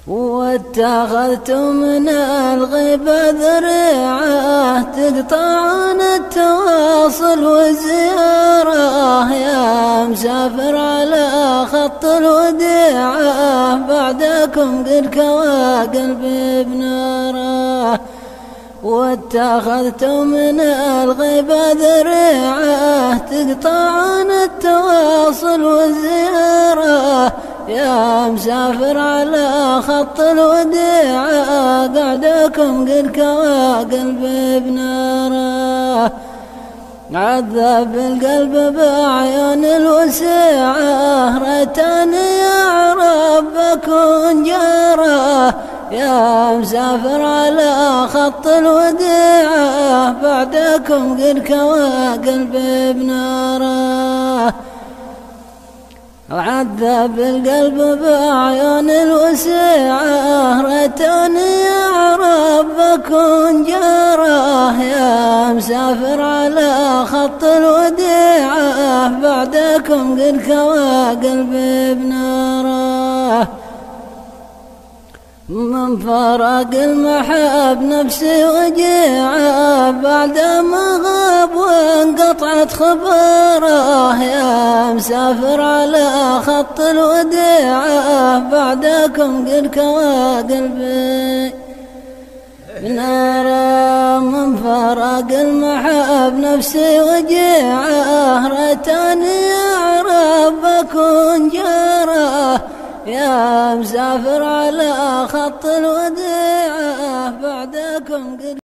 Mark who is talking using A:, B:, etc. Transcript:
A: واتخذتم من الغيبة ذريعة تقطعون التواصل والزيارة، يا مسافر على خط الوديعة بعدكم قد كوى قلبي بناره. واتخذتم من الغيبة ذريعة تقطعون التواصل والزيارة، يا مسافر على خط الوديعة قعدكم قد كوى قلبي بناره. عذب القلب بعيون الوسيعة ريتني أعرف بكون جاره، يا مسافر على خط الوديعة بعدكم قد كوى قلبي بناره. عذب القلب بعيون الوسيعة ريتني أعرف بكون جاره، يا مسافر على خط الوديعة بعدكم قد كوى قلبي بناره. من فراق المحب نفسي وجيعة بعد ما غاب وانقطعت خبره، يا مسافر على خط الوديعة بعدكم قد كوى قلبي بناره. من فراق المحب نفسي وجيعة ريتني أعرف بكون جاره، يا مسافر على خط الوديعة بعدكم قد